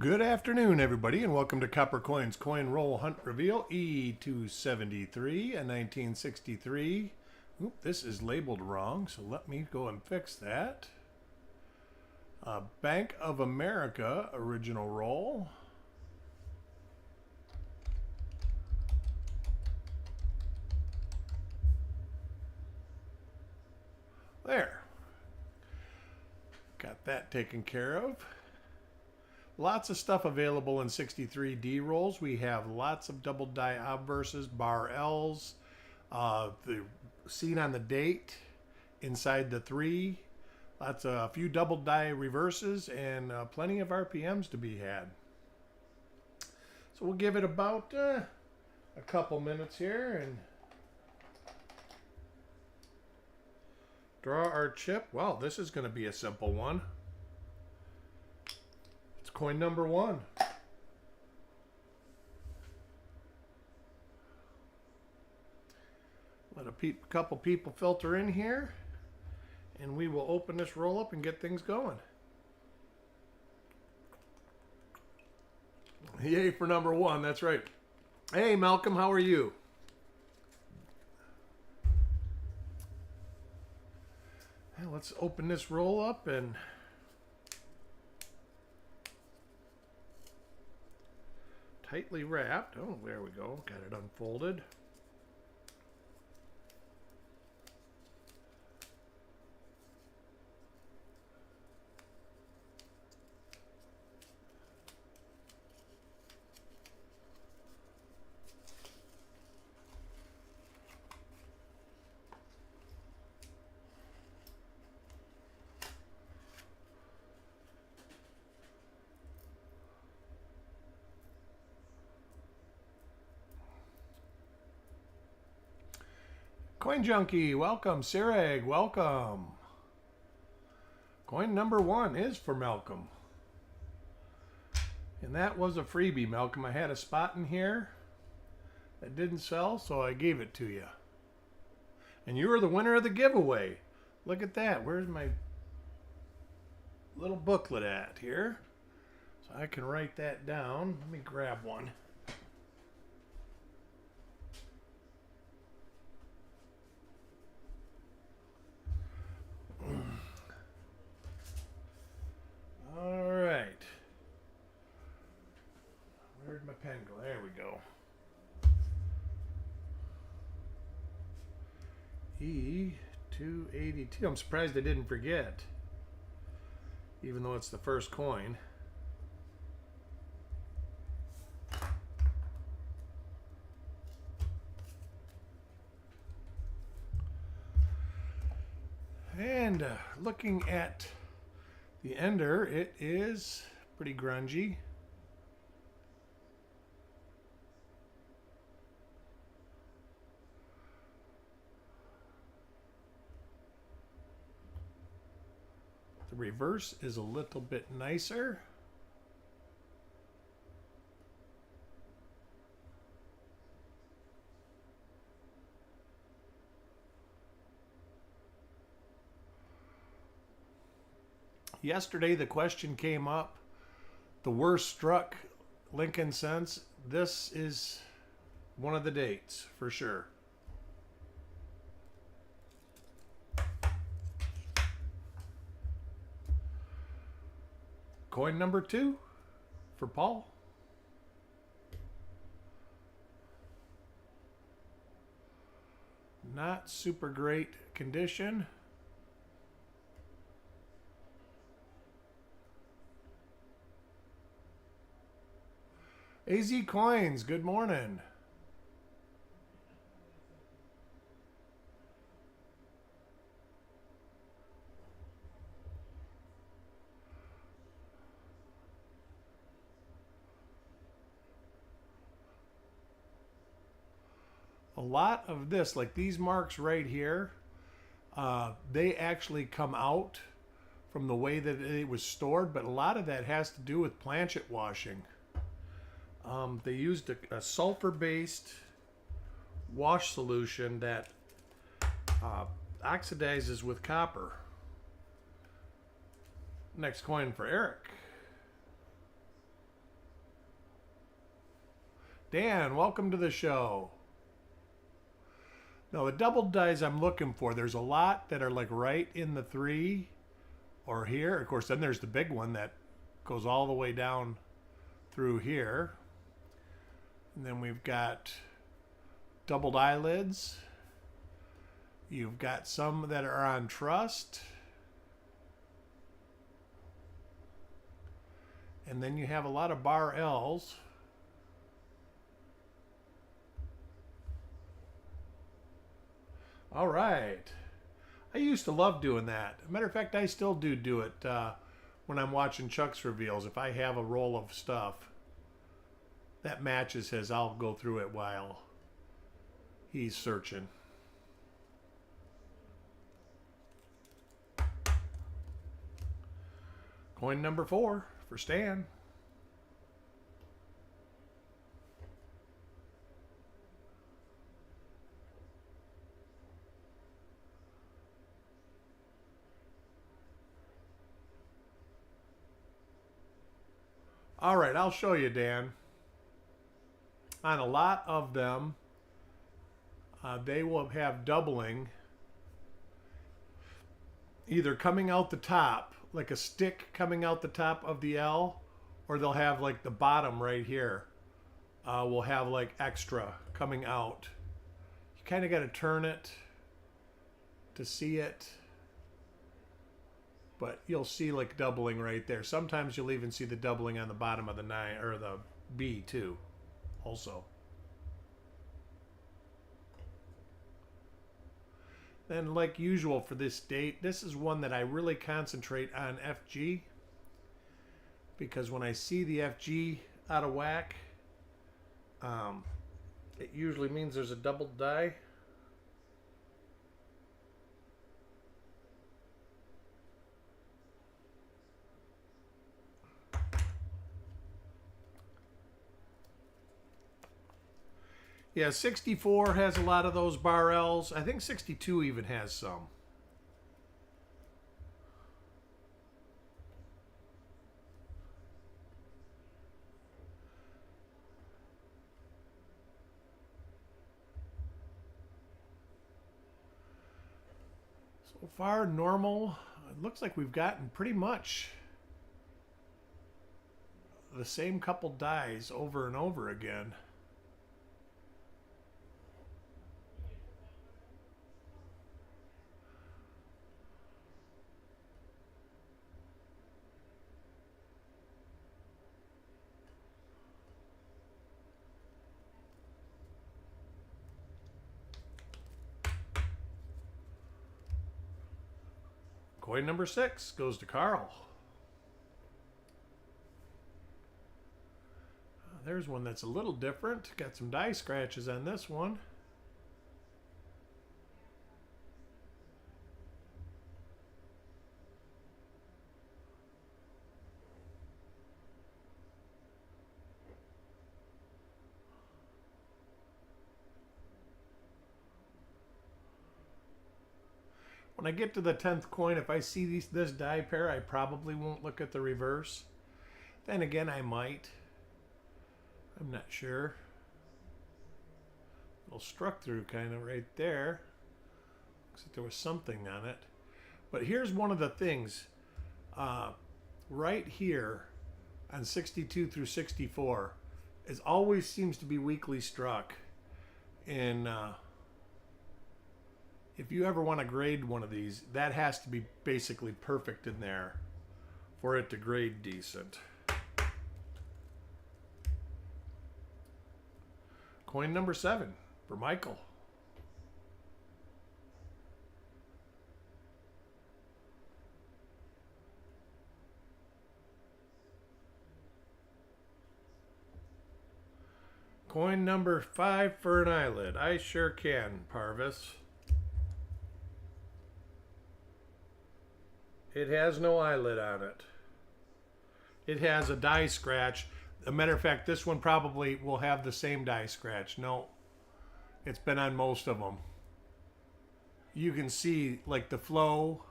Good afternoon, everybody, and welcome to Copper Coins Coin Roll Hunt Reveal E273, a 1963. Oop, this is labeled wrong, so let me go and fix that. Bank of America original roll. There. Got that taken care of. Lots of stuff available in 63D rolls. We have lots of double die obverses, bar L's, the scene on the date inside the 3, a few double die reverses, and plenty of RPMs to be had. So we'll give it about a couple minutes here and draw our chip. Well, this is going to be a simple one. Coin number 1. Let a couple people filter in here, and we will open this roll up and get things going. Yay for number 1, that's right. Hey Malcolm, how are you? Well, let's open this roll up and tightly wrapped. Oh, there we go. Got it unfolded. Coin Junkie, welcome. Sireg, welcome. Coin number 1 is for Malcolm. And that was a freebie, Malcolm. I had a spot in here that didn't sell, so I gave it to you. And you were the winner of the giveaway. Look at that. Where's my little booklet at here? So I can write that down. Let me grab one. All right. Where'd my pen go? There we go. E282. I'm surprised I didn't forget, even though it's the first coin. And looking at the ender, it is pretty grungy. The reverse is a little bit nicer. Yesterday the question came up, the worst struck Lincoln cents. This is one of the dates for sure. Coin number 2 for Paul. Not super great condition. AZ Coins, good morning. A lot of this, like these marks right here, they actually come out from the way that it was stored, but a lot of that has to do with planchet washing. They used a sulfur-based wash solution that oxidizes with copper. Next coin for Eric. Dan, welcome to the show. Now the double dies I'm looking for, there's a lot that are like right in the 3 or here. Of course, then there's the big one that goes all the way down through here. And then we've got doubled eyelids. You've got some that are on trust. And then you have a lot of bar L's. All right. I used to love doing that. Matter of fact, I still do it when I'm watching Chuck's reveals. If I have a roll of stuff that matches his, I'll go through it while he's searching. Coin number 4 for Stan. All right, I'll show you, Dan. On a lot of them, they will have doubling either coming out the top, like a stick coming out the top of the L, or they'll have like the bottom right here will have like extra coming out. You kind of got to turn it to see it, but you'll see like doubling right there. Sometimes you'll even see the doubling on the bottom of the 9 or the B too also. Then, like usual for this date, this is one that I really concentrate on FG, because when I see the FG out of whack, it usually means there's a double die. Yeah, 64 has a lot of those bar L's. I think 62 even has some. So far, normal. It looks like we've gotten pretty much the same couple dies over and over again. Coin number 6 goes to Carl. There's one that's a little different. Got some die scratches on this one. When I get to the 10th coin, if I see this die pair, I probably won't look at the reverse. Then again, I might. I'm not sure. A little struck through kind of right there. Looks like there was something on it. But here's one of the things. Right here on 62 through 64 is always seems to be weakly struck. And if you ever want to grade one of these, that has to be basically perfect in there for it to grade decent. Coin number 7 for Michael. Coin number 5 for an eyelid. I sure can, Parvis. It has no eyelid on it. It has a die scratch. As a matter of fact, this one probably will have the same die scratch. No, it's been on most of them. You can see like the flow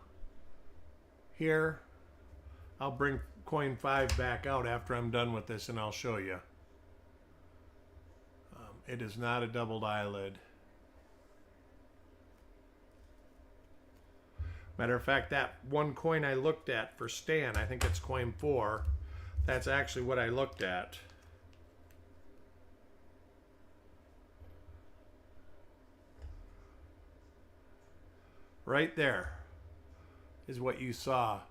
here. I'll bring coin 5 back out after I'm done with this and I'll show you. it is not a doubled eyelid. Matter of fact, that one coin I looked at for Stan, I think it's coin 4. That's actually what I looked at. Right there is what you saw.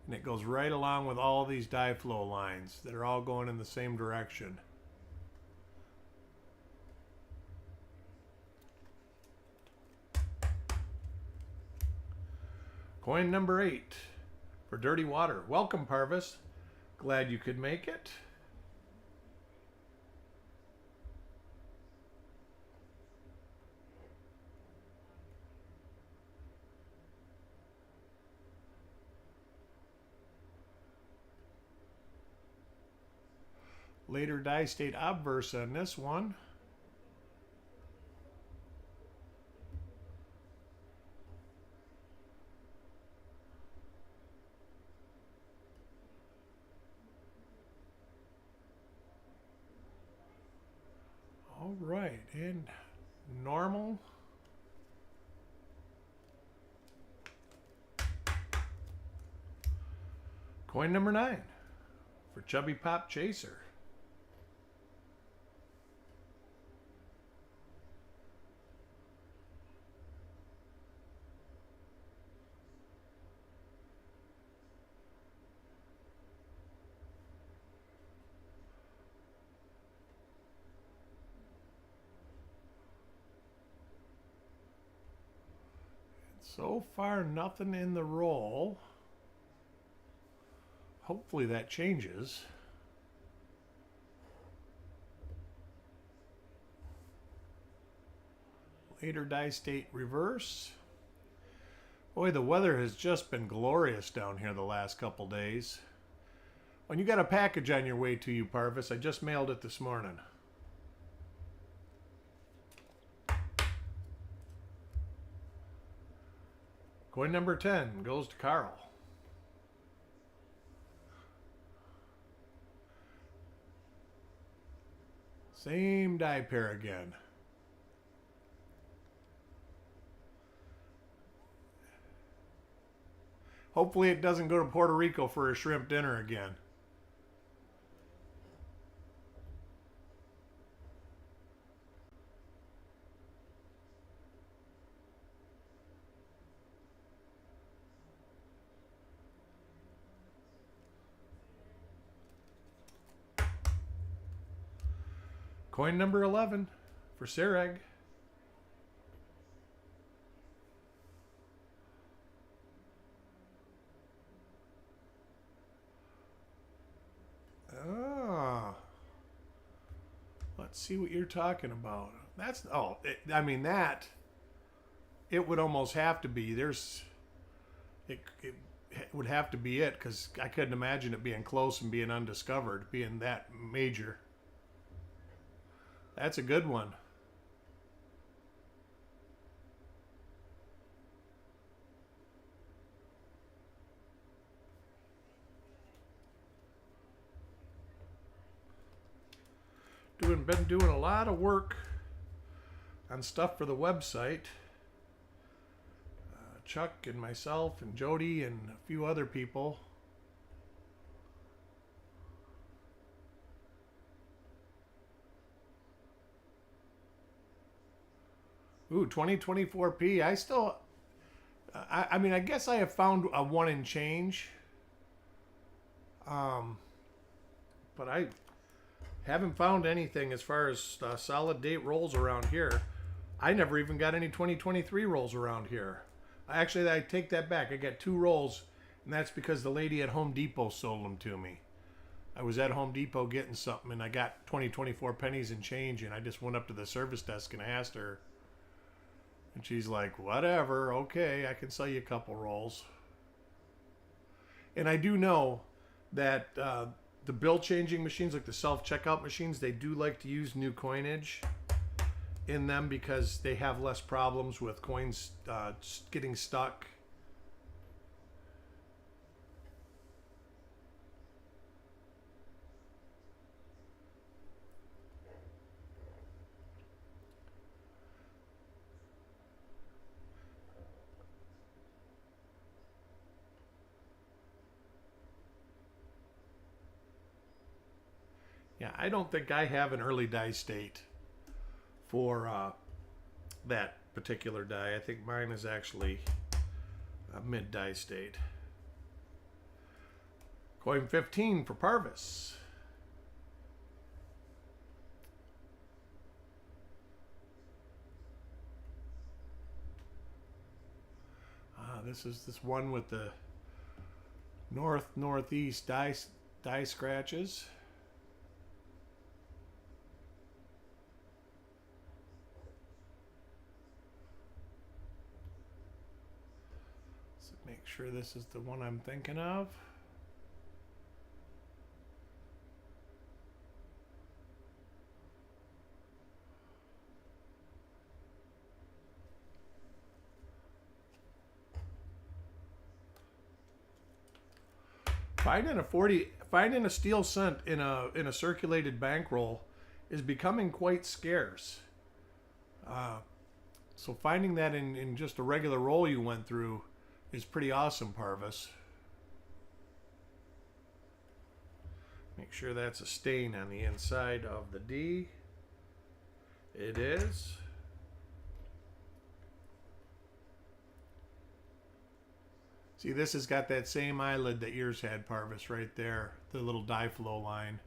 And it goes right along with all these die flow lines that are all going in the same direction. Coin number 8 for Dirty Water. Welcome, Parvis. Glad you could make it. Later die state obverse on this one. All right, and normal. Coin number 9 for Chubby Pop Chaser. So far, nothing in the roll. Hopefully that changes. Later die state reverse. Boy, the weather has just been glorious down here the last couple days. When you got a package on your way to you, Parvis, I just mailed it this morning. Coin number 10 goes to Carl. Same die pair again. Hopefully it doesn't go to Puerto Rico for a shrimp dinner again. Coin number 11 for Sareg. Ah. Let's see what you're talking about. That's, oh, I mean that, it would almost have to be. It would have to be it, because I couldn't imagine it being close and being undiscovered, being that major. That's a good one. Been doing a lot of work on stuff for the website. Chuck and myself and Jody and a few other people. Ooh, 2024p. I still, I mean, I guess I have found a 1 and change. But I haven't found anything as far as solid date rolls around here. I never even got any 2023 rolls around here. Actually, I take that back. I got 2 rolls, and that's because the lady at Home Depot sold them to me. I was at Home Depot getting something, and I got 2024 pennies and change, and I just went up to the service desk and asked her. And she's like, whatever, okay, I can sell you a couple rolls. And I do know that the bill changing machines, like the self-checkout machines, they do like to use new coinage in them because they have less problems with coins getting stuck. Yeah, I don't think I have an early die state for that particular die. I think mine is actually a mid die state. Coin 15 for Parvis. This is this one with the northeast die scratches. So make sure this is the one I'm thinking of. Finding a steel cent in a circulated bankroll is becoming quite scarce. So finding that in just a regular roll you went through is pretty awesome, Parvis. Make sure that's a stain on the inside of the D. It is. See, this has got that same eyelid that yours had, Parvis, right there. The little dye flow line.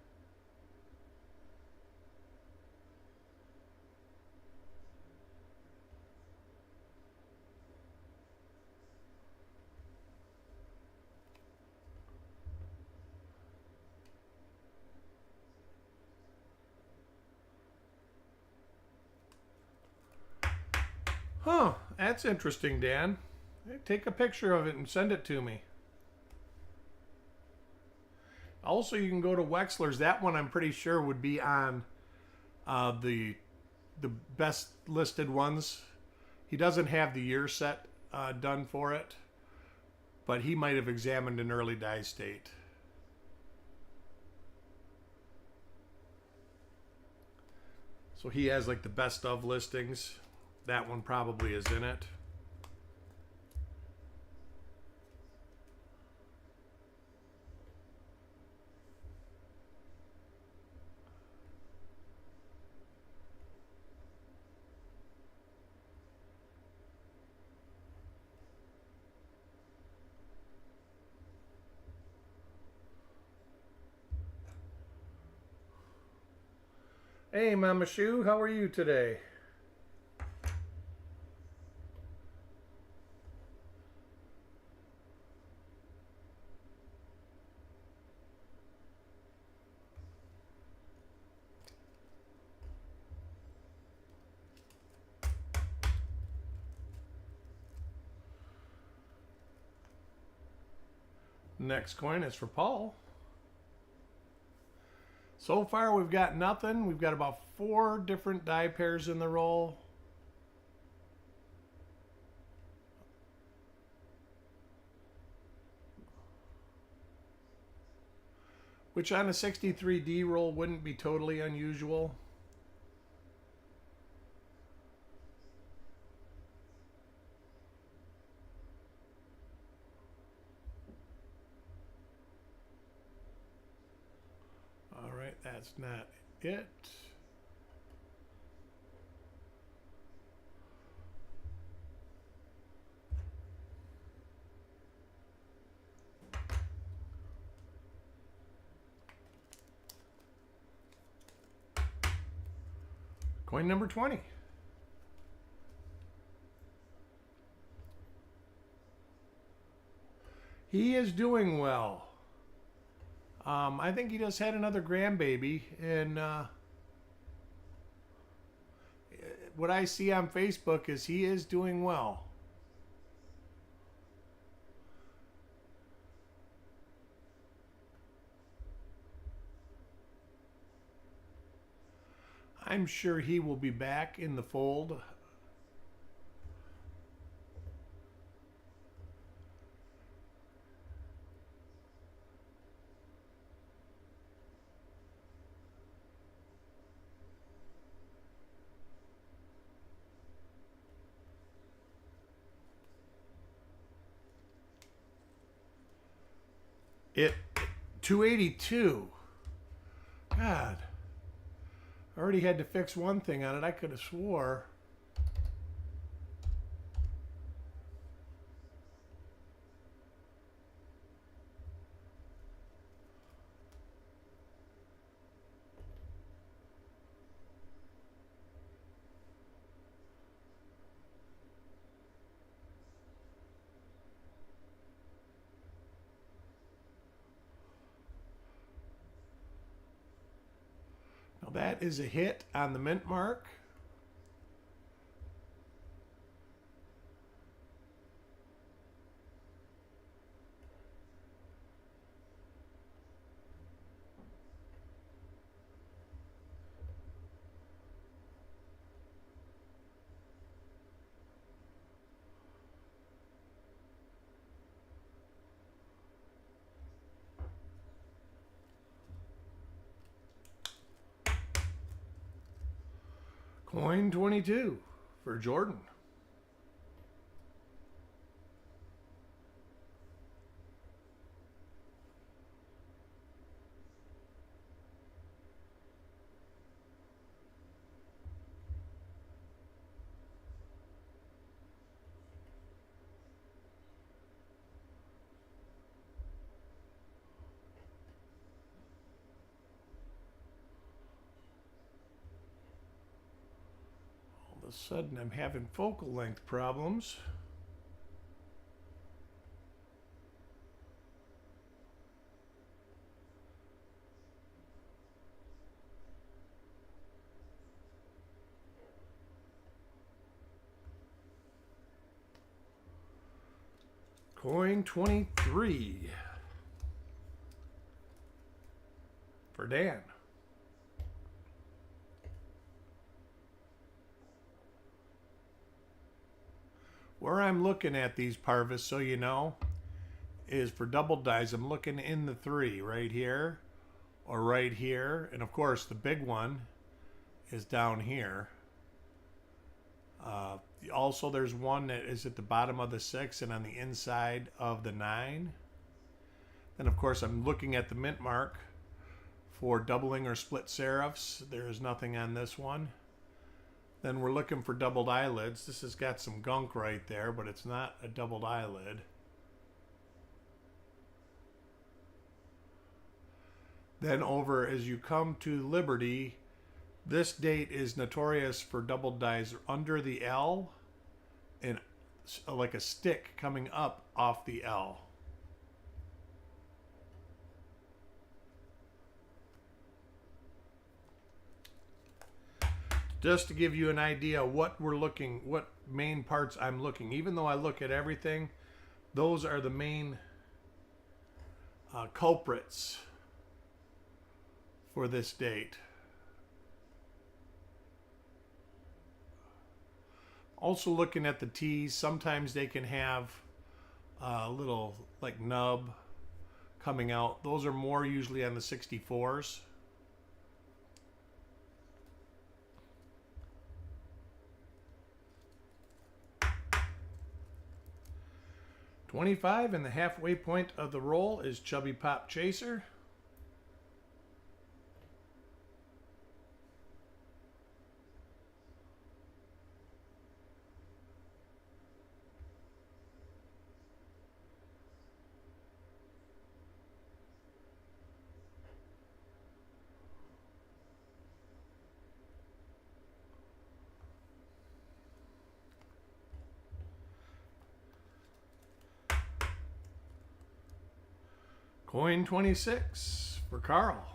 Huh, that's interesting, Dan. Take a picture of it and send it to me. Also, you can go to Wexler's. That one I'm pretty sure would be on the best listed ones. He doesn't have the year set done for it, but he might have examined an early die state. So he has like the best of listings. That one probably is in it. Hey, Mama Shoe, how are you today? Next coin is for Paul. So far, we've got nothing. We've got about 4 different die pairs in the roll. Which on a 63D roll wouldn't be totally unusual. All right, that's not it. Coin number 20. He is doing well. I think he just had another grandbaby, and what I see on Facebook is he is doing well. I'm sure he will be back in the fold. It 282. God. I already had to fix one thing on it. I could have swore. Now that is a hit on the mint mark. Coin 22 for Jordan. All of a sudden I'm having focal length problems. Coin 23 for Dan. Where I'm looking at these Parvis, so you know, is for double dies. I'm looking in the 3 right here or right here. And of course, the big one is down here. Also, there's one that is at the bottom of the 6 and on the inside of the 9. Then, of course, I'm looking at the mint mark for doubling or split serifs. There is nothing on this one. Then we're looking for doubled eyelids. This has got some gunk right there, but it's not a doubled eyelid. Then over as you come to Liberty, this date is notorious for doubled dies under the L and like a stick coming up off the L. Just to give you an idea what we're looking, what main parts I'm looking. Even though I look at everything, those are the main culprits for this date. Also looking at the T's, sometimes they can have a little like nub coming out. Those are more usually on the 64s. $25 and the halfway point of the roll is Chubby Pop Chaser. Coin 26 for Carl.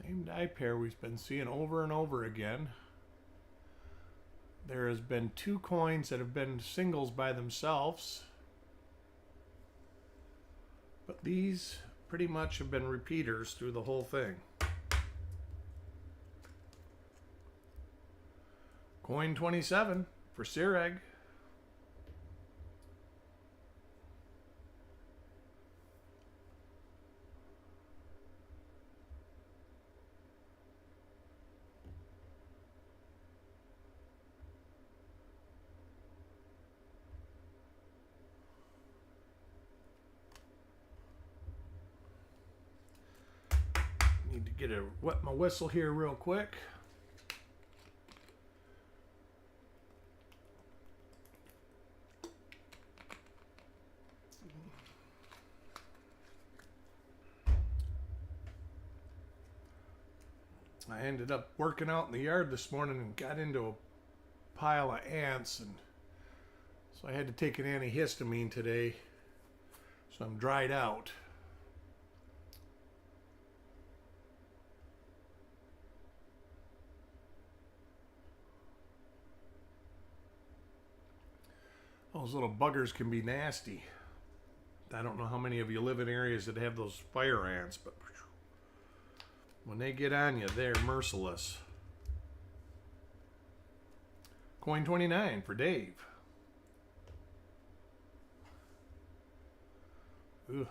Same die pair we've been seeing over and over again. There has been 2 coins that have been singles by themselves, but these pretty much have been repeaters through the whole thing. Coin 27 for Sireg. Need to wet my whistle here real quick. I ended up working out in the yard this morning and got into a pile of ants, and so I had to take an antihistamine today, so I'm dried out. Those little buggers can be nasty. I don't know how many of you live in areas that have those fire ants, but when they get on you, they're merciless. Coin 29 for Dave. Ugh.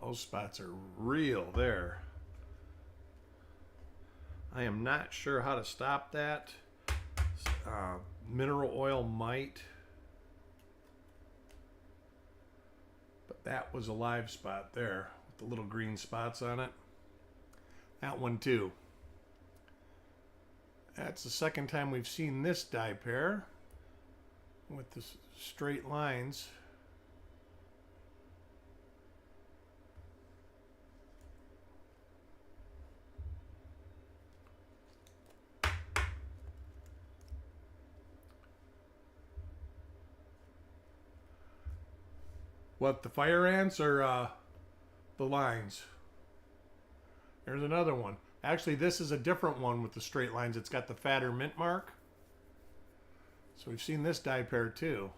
Those spots are real there. I am not sure how to stop that. Mineral oil might. But that was a live spot there with the little green spots on it. That one too. That's the second time we've seen this dye pair with the straight lines. What, the fire ants or the lines? There's another one. Actually, this is a different one with the straight lines. It's got the fatter mint mark. So we've seen this dye pair too.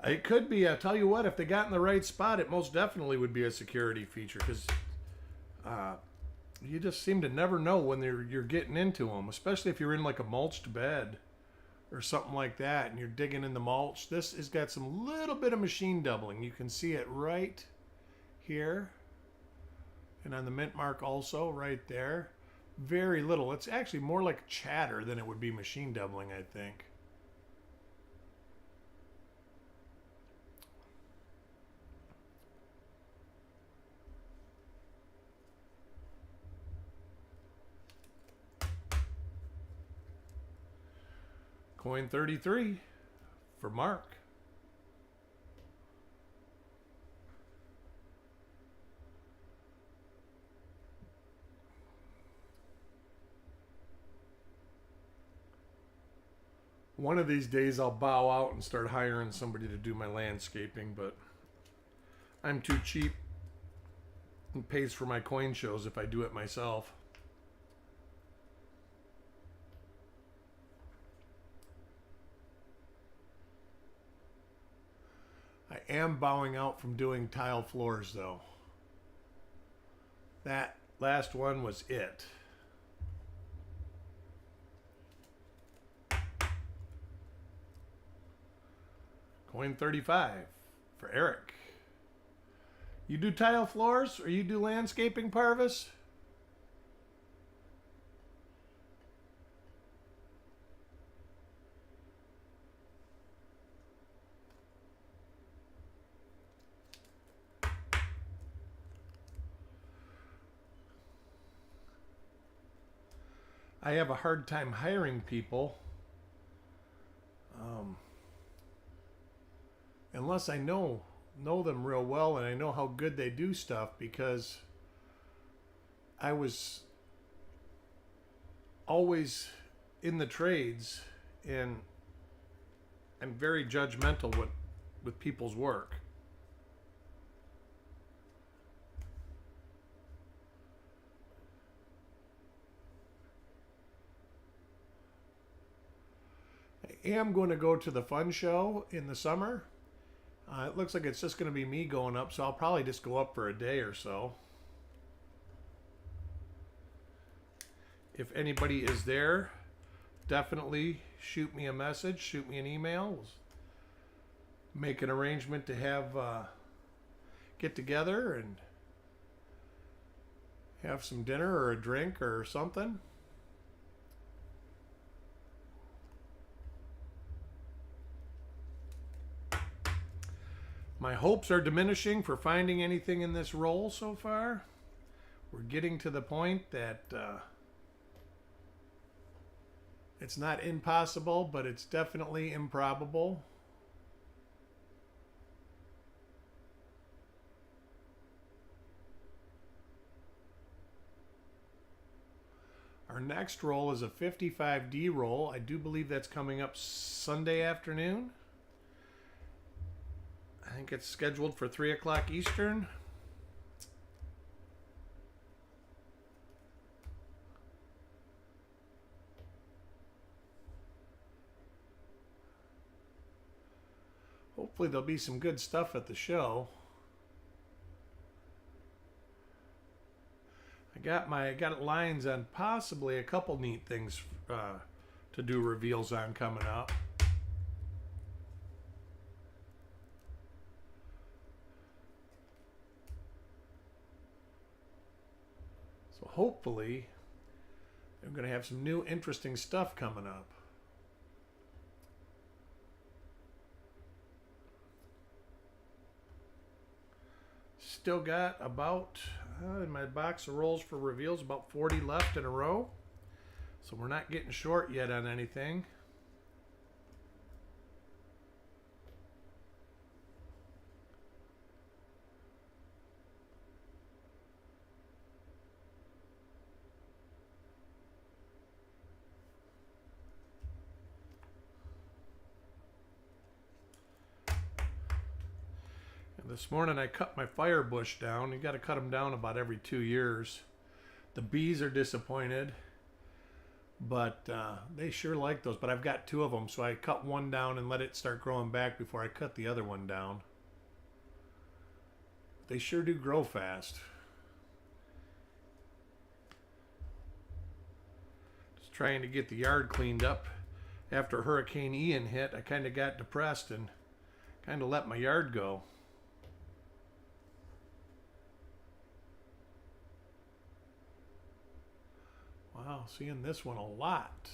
It could be, I'll tell you what, if they got in the right spot, it most definitely would be a security feature, because you just seem to never know when you're getting into them, especially if you're in like a mulched bed or something like that and you're digging in the mulch. This has got some little bit of machine doubling. You can see it right here and on the mint mark also right there. Very little. It's actually more like chatter than it would be machine doubling, I think. Coin 33 for Mark. One of these days I'll bow out and start hiring somebody to do my landscaping, but I'm too cheap and pays for my coin shows if I do it myself. I am bowing out from doing tile floors though. That last one was it. Coin 35 for Eric. You do tile floors or you do landscaping, Parvis? I have a hard time hiring people unless I know them real well and I know how good they do stuff, because I was always in the trades and I'm very judgmental with people's work. I am going to go to the fun show in the summer. It looks like it's just going to be me going up, so I'll probably just go up for a day or so. If anybody is there, definitely shoot me a message, shoot me an email. make an arrangement to have get together and have some dinner or a drink or something. My hopes are diminishing for finding anything in this roll so far. We're getting to the point that it's not impossible, but it's definitely improbable. Our next roll is a 55D roll. I do believe that's coming up Sunday afternoon. I think it's scheduled for 3 o'clock Eastern. Hopefully there'll be some good stuff at the show. I got lines on possibly a couple neat things to do reveals on coming up. So hopefully I'm going to have some new interesting stuff coming up. Still got about, in my box of rolls for reveals, about 40 left in a row. So we're not getting short yet on anything. This morning I cut my fire bush down. You got to cut them down about every 2 years. The bees are disappointed, but they sure like those. But I've got 2 of them, so I cut one down and let it start growing back before I cut the other one down. They sure do grow fast. Just trying to get the yard cleaned up. After Hurricane Ian hit, I kind of got depressed and kind of let my yard go. Wow, seeing this one a lot.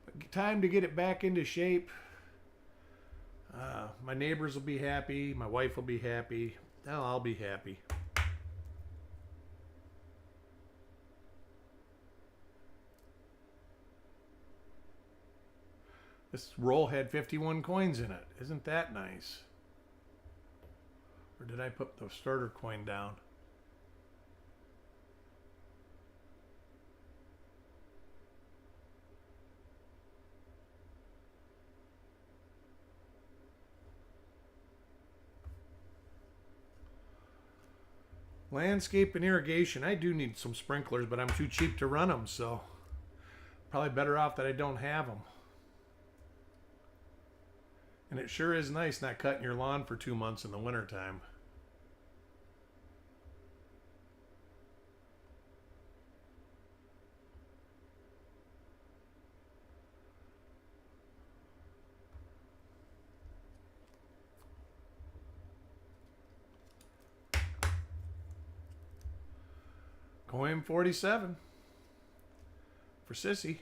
But time to get it back into shape. My neighbors will be happy. My wife will be happy. Now I'll be happy. This roll had 51 coins in it. Isn't that nice? Or did I put the starter coin down? Landscape and irrigation. I do need some sprinklers, but I'm too cheap to run them, so probably better off that I don't have them. And it sure is nice not cutting your lawn for 2 months in the wintertime. Coin 47 for Sissy.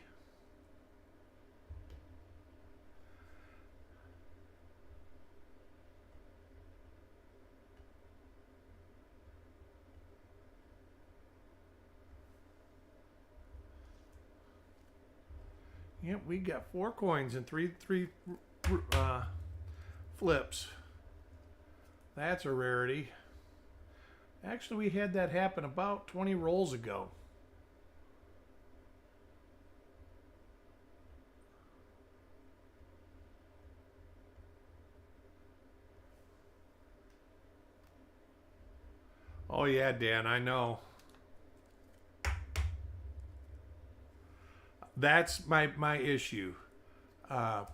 Yep, we got 4 coins and three flips. That's a rarity. Actually, we had that happen about 20 rolls ago. Oh yeah, Dan, I know. That's my issue. Like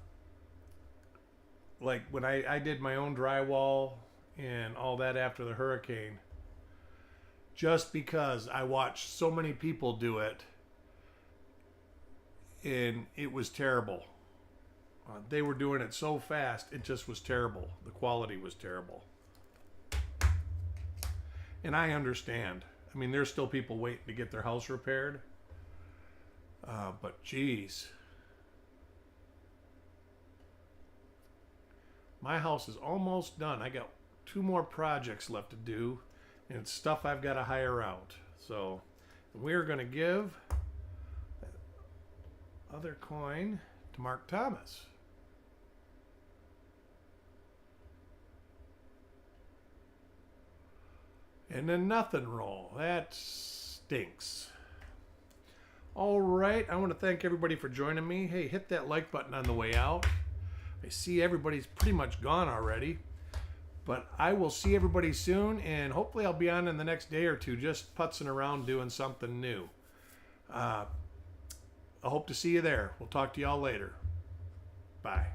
when I did my own drywall and all that after the hurricane, just because I watched so many people do it, and it was terrible. They were doing it so fast, it just was terrible. The quality was terrible. And I understand. I mean, there's still people waiting to get their house repaired. But geez. My house is almost done. I got 2 more projects left to do, and it's stuff I've got to hire out. So we're going to give that other coin to Mark Thomas. And then nothing roll. That stinks. All right. I want to thank everybody for joining me. Hey, hit that like button on the way out. I see everybody's pretty much gone already. But I will see everybody soon, and hopefully I'll be on in the next day or two just putzing around doing something new. I hope to see you there. We'll talk to y'all later. Bye.